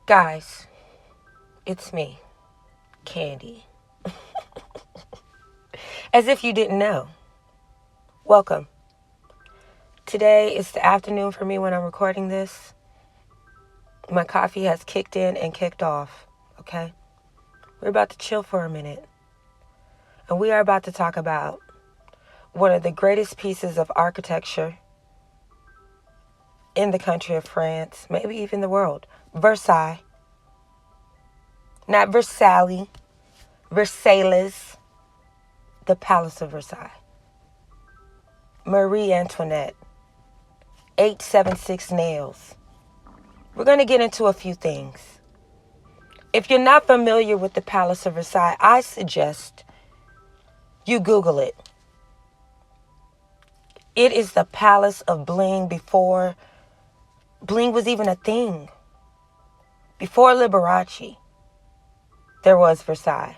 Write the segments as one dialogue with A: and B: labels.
A: Guys, it's me, Candy. As if you didn't know. Welcome. Today is the afternoon for me when I'm recording this. My coffee has kicked in and kicked off, okay? We're about to chill for a minute. And we are about to talk about one of the greatest pieces of architecture in the country of France, maybe even the world. Versailles. Not Versailles. Versailles. The Palace of Versailles. Marie Antoinette. 876 nails. We're going to get into a few things. If you're not familiar with the Palace of Versailles, I suggest you Google it. It is the palace of bling before bling was even a thing. Before Liberace, there was Versailles.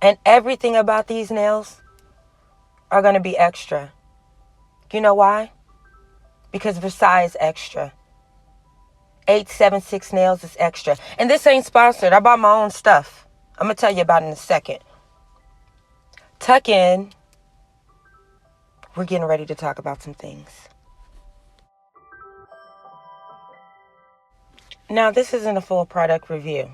A: And everything about these nails are going to be extra. You know why? Because Versailles is extra. 876 nails is extra. And this ain't sponsored. I bought my own stuff. I'm going to tell you about it in a second. Tuck in. We're getting ready to talk about some things. Now, this isn't a full product review,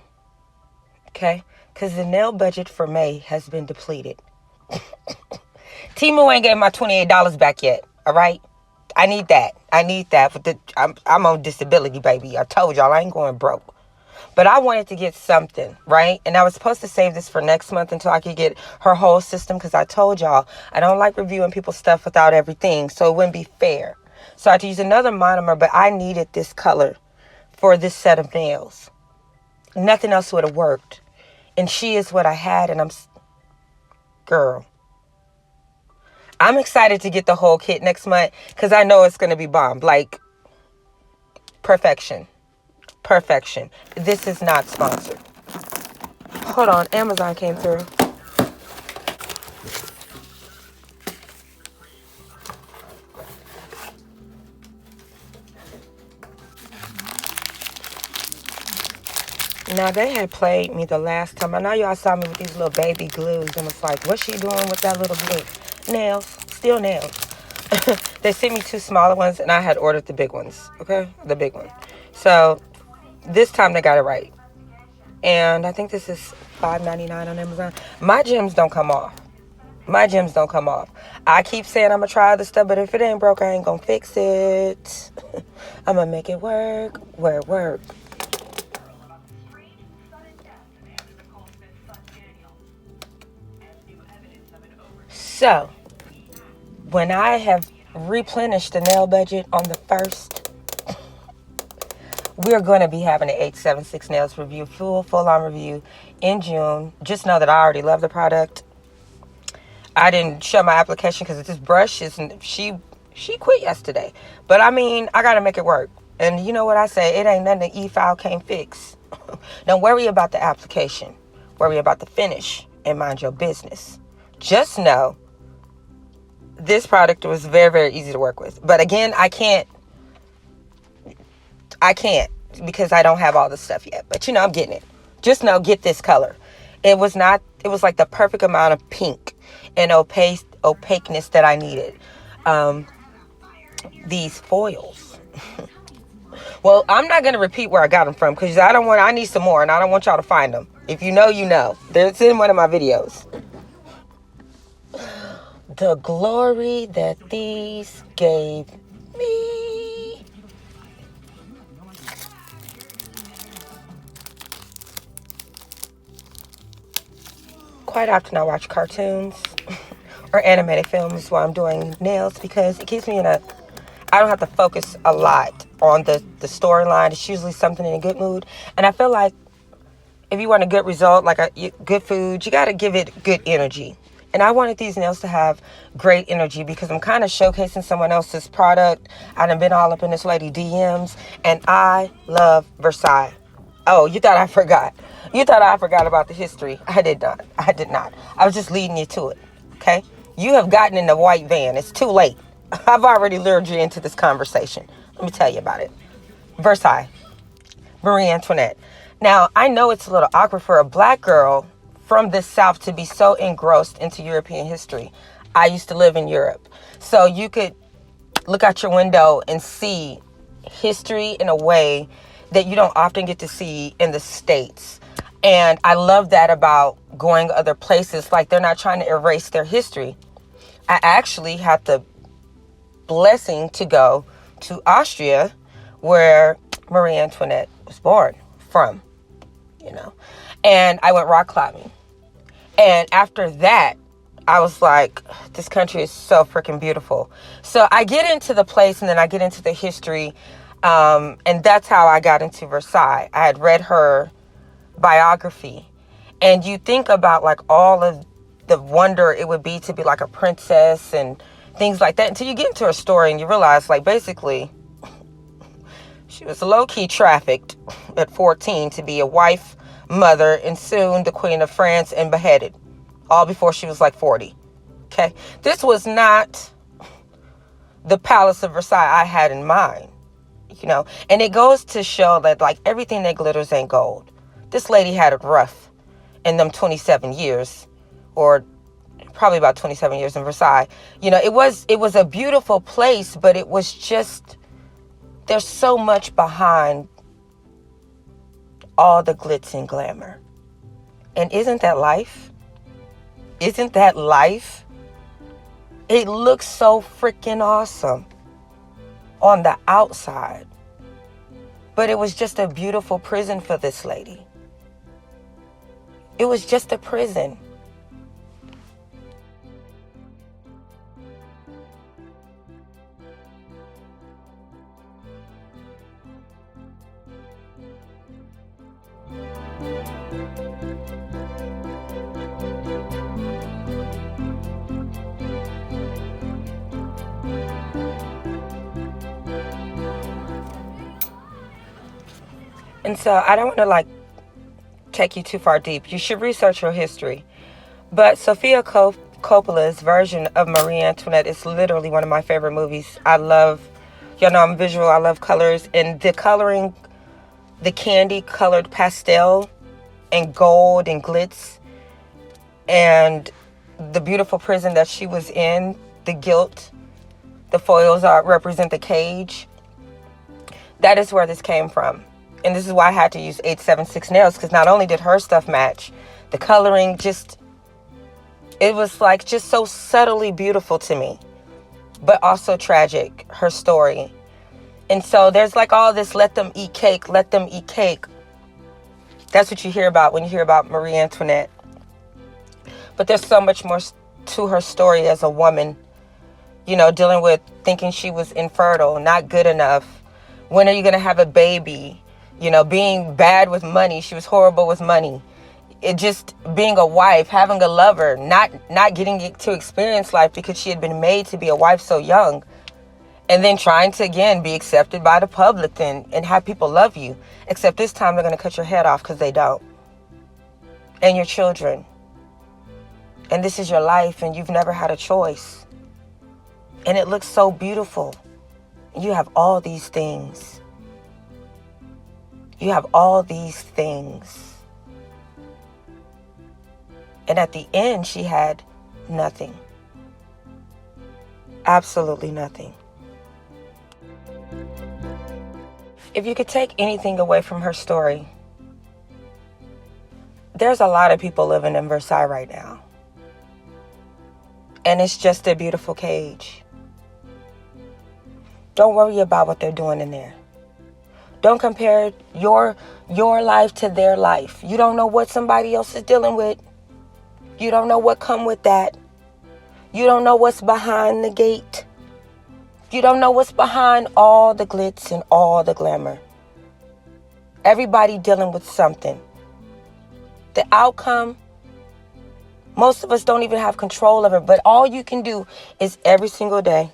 A: okay? Because the nail budget for May has been depleted. Temu ain't getting my $28 back yet, all right? I need that. I'm on disability, baby. I told y'all I ain't going broke. But I wanted to get something, right? And I was supposed to save this for next month until I could get her whole system, because I told y'all I don't like reviewing people's stuff without everything, so it wouldn't be fair. So I had to use another monomer, but I needed this color for this set of nails. Nothing else would have worked. And she is what I had, and girl. I'm excited to get the whole kit next month because I know it's going to be bomb. Like, perfection. Perfection. This is not sponsored. Hold on. Amazon came through. Now, they had played me the last time. I know y'all saw me with these little baby glues and was like, what's she doing with that little glue? Nails. Still nails. They sent me 2 smaller ones, and I had ordered the big ones. Okay? The big one. So, this time they got it right. And I think this is $5.99 on Amazon. My gems don't come off. My gems don't come off. I keep saying I'm going to try other stuff, but if it ain't broke, I ain't going to fix it. I'm going to make it work where it works. So, when I have replenished the nail budget on the 1st, we're going to be having an 876 nails review, full-on review in June. Just know that I already love the product. I didn't show my application because this brush isn't, she quit yesterday. But I mean, I got to make it work. And you know what I say? It ain't nothing the e-file can't fix. Don't worry about the application. Worry about the finish and mind your business. Just know this product was very, very easy to work with. But again, I can't because I don't have all the stuff yet. But I'm getting it. Just know, get this color. It was like the perfect amount of pink and opaqueness that I needed. These foils. Well, I'm not going to repeat where I got them from because I need some more and I don't want y'all to find them. If you know, you know. It's in one of my videos. The glory that these gave me. Quite often I watch cartoons or animated films while I'm doing nails because it keeps me I don't have to focus a lot on the storyline. It's usually something in a good mood. And I feel like if you want a good result, like good food, you got to give it good energy. And I wanted these nails to have great energy because I'm kind of showcasing someone else's product. I done been all up in this lady DMs. And I love Versailles. Oh, you thought I forgot. You thought I forgot about the history. I did not. I was just leading you to it. Okay? You have gotten in the white van. It's too late. I've already lured you into this conversation. Let me tell you about it. Versailles. Marie Antoinette. Now, I know it's a little awkward for a black girl from the South to be so engrossed into European history. I used to live in Europe. So you could look out your window and see history in a way that you don't often get to see in the States. And I love that about going other places. Like, they're not trying to erase their history. I actually had the blessing to go to Austria, where Marie Antoinette was born from, and I went rock climbing. And after that, I was like, this country is so freaking beautiful. So I get into the place, and then I get into the history. And that's how I got into Versailles. I had read her biography. And you think about like all of the wonder it would be to be like a princess and things like that, until you get into her story and you realize, like, basically she was low-key trafficked at 14 to be a wife, mother, and soon the Queen of France, and beheaded, all before she was like 40. Okay, this was not the Palace of Versailles I had in mind, and it goes to show that, like, everything that glitters ain't gold. This lady had it rough in them 27 years, or probably about 27 years in Versailles. It was a beautiful place, but it was just, there's so much behind all the glitz and glamour. And isn't that life? Isn't that life? It looks so freaking awesome on the outside, but it was just a beautiful prison for this lady. It was just a prison. And so I don't want to take you too far deep. You should research her history. But Sofia Coppola's version of Marie Antoinette is literally one of my favorite movies. I love, I'm visual. I love colors. And the coloring, the candy colored pastel and gold and glitz, and the beautiful prison that she was in, the gilt, the foils represent the cage. That is where this came from. And this is why I had to use 876 nails, because not only did her stuff match, the coloring it was like just so subtly beautiful to me, but also tragic, her story. And so there's like all this, let them eat cake, let them eat cake. That's what you hear about when you hear about Marie Antoinette. But there's so much more to her story as a woman, dealing with thinking she was infertile, not good enough. When are you going to have a baby? Being bad with money. She was horrible with money. It just being a wife, having a lover, not getting to experience life because she had been made to be a wife so young. And then trying to, again, be accepted by the public and have people love you. Except this time they're going to cut your head off because they don't. And your children. And this is your life, and you've never had a choice. And it looks so beautiful. You have all these things. You have all these things. And at the end, she had nothing. Absolutely nothing. If you could take anything away from her story, there's a lot of people living in Versailles right now. And it's just a beautiful cage. Don't worry about what they're doing in there. Don't compare your life to their life. You don't know what somebody else is dealing with. You don't know what come with that. You don't know what's behind the gate. You don't know what's behind all the glitz and all the glamour. Everybody dealing with something. The outcome, most of us don't even have control of it, but all you can do is every single day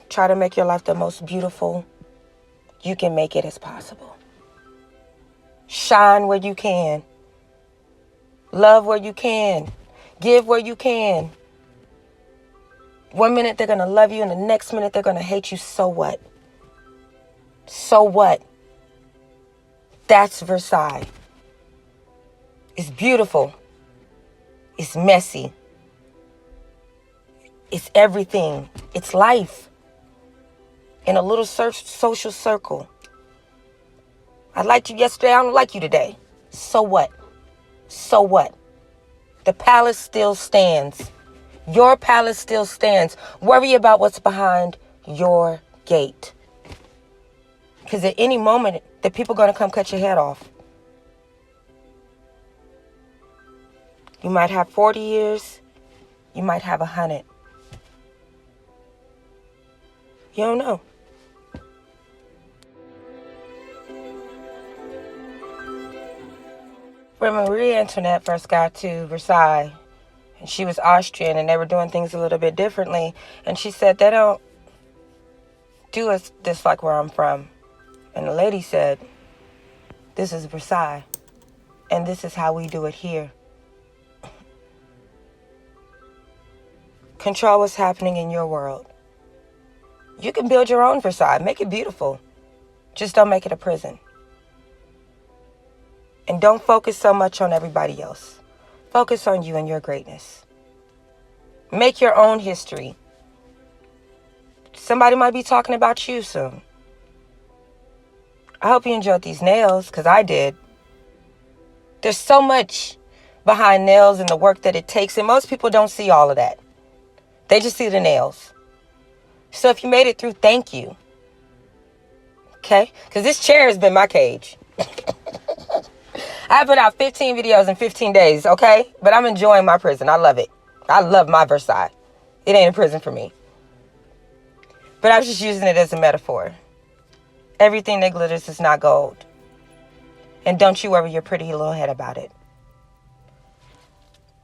A: try to make your life the most beautiful you can make it as possible. Shine where you can. Love where you can. Give where you can. One minute they're going to love you and the next minute they're going to hate you. So what? So what? That's Versailles. It's beautiful. It's messy. It's everything. It's life in a little social circle. I liked you yesterday. I don't like you today. So what? So what? The palace still stands. Your palace still stands. Worry about what's behind your gate. Because at any moment, the people are going to come cut your head off. You might have 40 years. You might have 100. You don't know. When Marie Antoinette first got to Versailles, and she was Austrian, and they were doing things a little bit differently, and she said, they don't do this like where I'm from. And the lady said, this is Versailles, and this is how we do it here. Control what's happening in your world. You can build your own Versailles. Make it beautiful. Just don't make it a prison. And don't focus so much on everybody else. Focus on you and your greatness. Make your own history. Somebody might be talking about you soon. I hope you enjoyed these nails, because I did. There's so much behind nails and the work that it takes, and most people don't see all of that. They just see the nails. So if you made it through, thank you. Okay? Because this chair has been my cage. I put out 15 videos in 15 days, okay? But I'm enjoying my prison. I love it. I love my Versailles. It ain't a prison for me. But I was just using it as a metaphor. Everything that glitters is not gold. And don't you worry your pretty little head about it.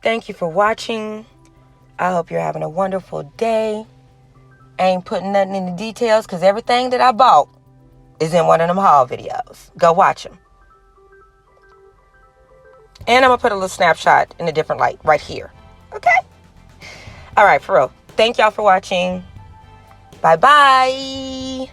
A: Thank you for watching. I hope you're having a wonderful day. I ain't putting nothing in the details because everything that I bought is in one of them haul videos. Go watch them. And I'm going to put a little snapshot in a different light right here. Okay? All right, for real. Thank y'all for watching. Bye-bye.